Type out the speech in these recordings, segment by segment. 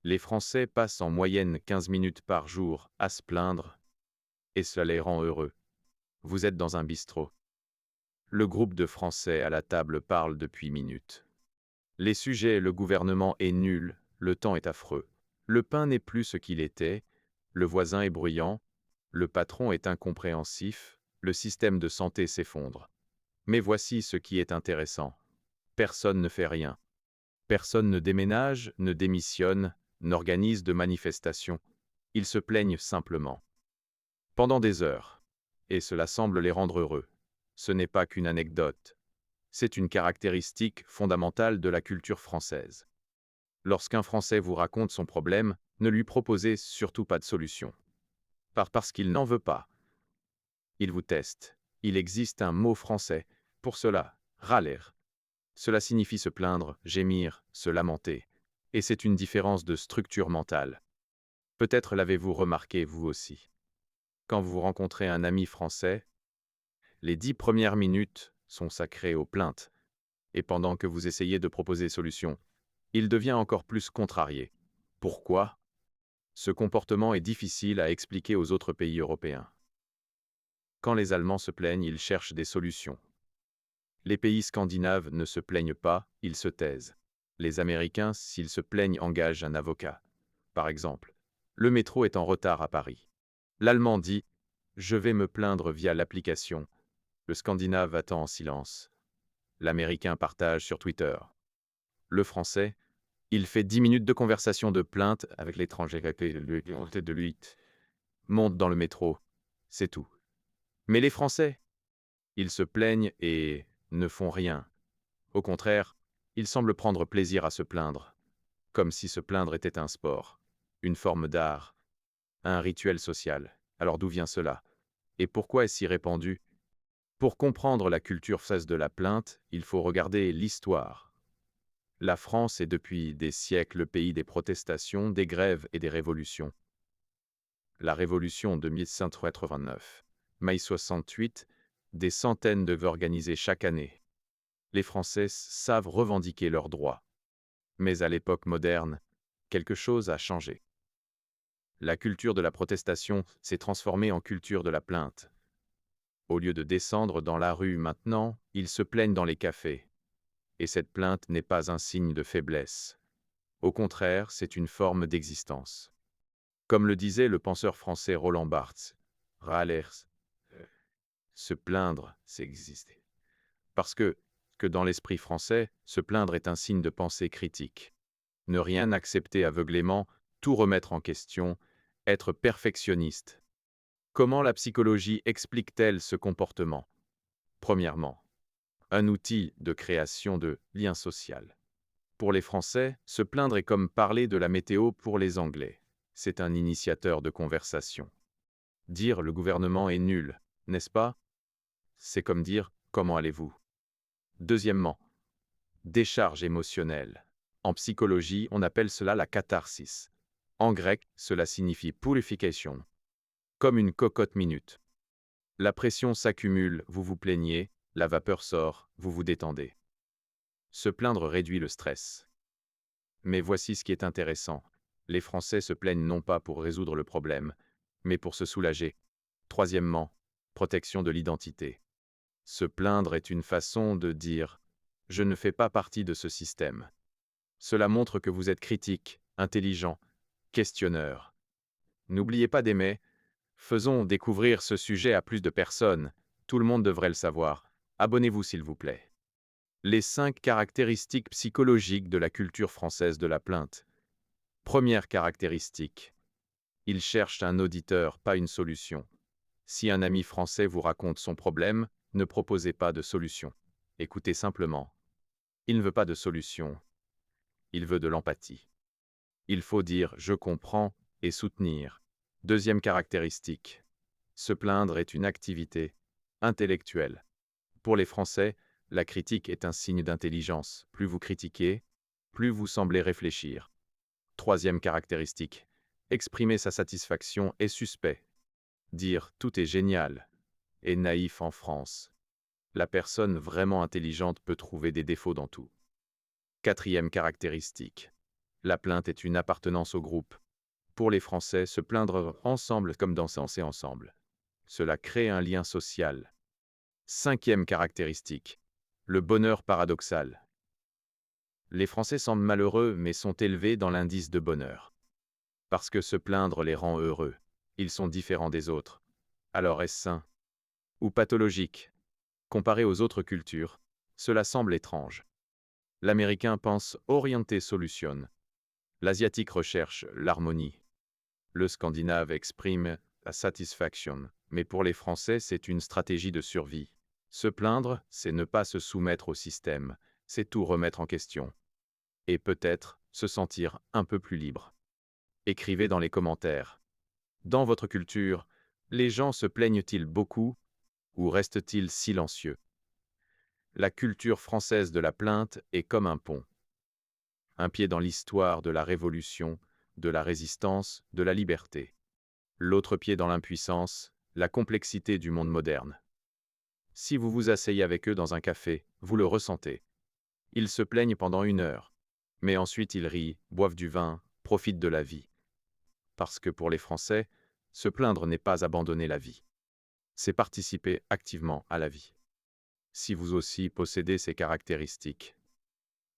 Les Français passent en moyenne 15 minutes par jour à se plaindre, et cela les rend heureux. Vous êtes dans un bistrot. Le groupe de Français à la table parle depuis minutes. Les sujets, le gouvernement est nul, le temps est affreux. Le pain n'est plus ce qu'il était, le voisin est bruyant, le patron est incompréhensif, le système de santé s'effondre. Mais voici ce qui est intéressant. Personne ne fait rien. Personne ne déménage, ne démissionne, n'organise de manifestations. Ils se plaignent simplement. Pendant des heures. Et cela semble les rendre heureux. Ce n'est pas qu'une anecdote. C'est une caractéristique fondamentale de la culture française. Lorsqu'un Français vous raconte son problème, ne lui proposez surtout pas de solution. Parce qu'il n'en veut pas. Il vous teste. Il existe un mot français pour cela, râler. Cela signifie se plaindre, gémir, se lamenter. Et c'est une différence de structure mentale. Peut-être l'avez-vous remarqué vous aussi. Quand vous rencontrez un ami français, les 10 premières minutes sont sacrées aux plaintes. Et pendant que vous essayez de proposer solution, il devient encore plus contrarié. Pourquoi? Ce comportement est difficile à expliquer aux autres pays européens. Quand les Allemands se plaignent, ils cherchent des solutions. Les pays scandinaves ne se plaignent pas, ils se taisent. Les Américains, s'ils se plaignent, engagent un avocat. Par exemple, le métro est en retard à Paris. L'Allemand dit « Je vais me plaindre via l'application ». Le Scandinave attend en silence. L'Américain partage sur Twitter. Le Français, il fait 10 minutes de conversation de plainte avec l'étranger en tête de lui. Monte dans le métro. C'est tout. Mais les Français, ils se plaignent et ne font rien. Au contraire, ils semblent prendre plaisir à se plaindre, comme si se plaindre était un sport, une forme d'art, un rituel social. Alors d'où vient cela? Et pourquoi est-ce si répandu? Pour comprendre la culture française de la plainte, il faut regarder l'histoire. La France est depuis des siècles le pays des protestations, des grèves et des révolutions. La révolution de 1789, mai 68, des centaines de grèves organisées chaque année. Les Français savent revendiquer leurs droits. Mais à l'époque moderne, quelque chose a changé. La culture de la protestation s'est transformée en culture de la plainte. Au lieu de descendre dans la rue maintenant, ils se plaignent dans les cafés. Et cette plainte n'est pas un signe de faiblesse. Au contraire, c'est une forme d'existence. Comme le disait le penseur français Roland Barthes, râler, se plaindre, c'est exister. Parce que dans l'esprit français, se plaindre est un signe de pensée critique. Ne rien accepter aveuglément, tout remettre en question, être perfectionniste. Comment la psychologie explique-t-elle ce comportement? Premièrement, un outil de création de lien social. Pour les Français, se plaindre est comme parler de la météo pour les Anglais. C'est un initiateur de conversation. Dire le gouvernement est nul, n'est-ce pas? C'est comme dire comment allez-vous? Deuxièmement, décharge émotionnelle. En psychologie, on appelle cela la catharsis. En grec, cela signifie purification. Comme une cocotte minute. La pression s'accumule, vous vous plaignez, la vapeur sort, vous vous détendez. Se plaindre réduit le stress. Mais voici ce qui est intéressant. Les Français se plaignent non pas pour résoudre le problème, mais pour se soulager. Troisièmement, protection de l'identité. Se plaindre est une façon de dire « je ne fais pas partie de ce système ». Cela montre que vous êtes critique, intelligent, questionneur. N'oubliez pas d'aimer. Faisons découvrir ce sujet à plus de personnes. Tout le monde devrait le savoir. Abonnez-vous s'il vous plaît. Les 5 caractéristiques psychologiques de la culture française de la plainte. Première caractéristique. Il cherche un auditeur, pas une solution. Si un ami français vous raconte son problème, ne proposez pas de solution. Écoutez simplement. Il ne veut pas de solution. Il veut de l'empathie. Il faut dire « je comprends » et soutenir. Deuxième caractéristique. Se plaindre est une activité intellectuelle. Pour les Français, la critique est un signe d'intelligence. Plus vous critiquez, plus vous semblez réfléchir. Troisième caractéristique. Exprimer sa satisfaction est suspect. Dire « tout est génial » est naïf en France. La personne vraiment intelligente peut trouver des défauts dans tout. Quatrième caractéristique. La plainte est une appartenance au groupe. Pour les Français, se plaindre ensemble comme danser ensemble. Cela crée un lien social. Cinquième caractéristique. Le bonheur paradoxal. Les Français semblent malheureux mais sont élevés dans l'indice de bonheur. Parce que se plaindre les rend heureux. Ils sont différents des autres. Alors est-ce sain ou pathologique? Comparé aux autres cultures, cela semble étrange. L'Américain pense orienter solution. L'Asiatique recherche l'harmonie. Le Scandinave exprime la satisfaction. Mais pour les Français, c'est une stratégie de survie. Se plaindre, c'est ne pas se soumettre au système, c'est tout remettre en question. Et peut-être se sentir un peu plus libre. Écrivez dans les commentaires. Dans votre culture, les gens se plaignent-ils beaucoup ou restent-ils silencieux? La culture française de la plainte est comme un pont. Un pied dans l'histoire de la Révolution, de la résistance, de la liberté. L'autre pied dans l'impuissance, la complexité du monde moderne. Si vous vous asseyez avec eux dans un café, vous le ressentez. Ils se plaignent pendant 1 heure. Mais ensuite ils rient, boivent du vin, profitent de la vie. Parce que pour les Français, se plaindre n'est pas abandonner la vie. C'est participer activement à la vie. Si vous aussi possédez ces caractéristiques.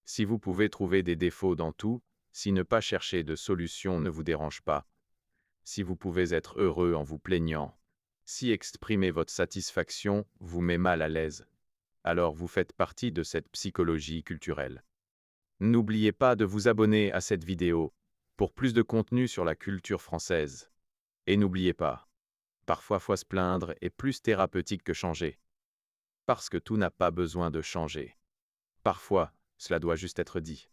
Si vous pouvez trouver des défauts dans tout, si ne pas chercher de solution ne vous dérange pas, si vous pouvez être heureux en vous plaignant, si exprimer votre satisfaction vous met mal à l'aise, alors vous faites partie de cette psychologie culturelle. N'oubliez pas de vous abonner à cette vidéo pour plus de contenu sur la culture française. Et n'oubliez pas, parfois faut se plaindre est plus thérapeutique que changer. Parce que tout n'a pas besoin de changer. Parfois, cela doit juste être dit.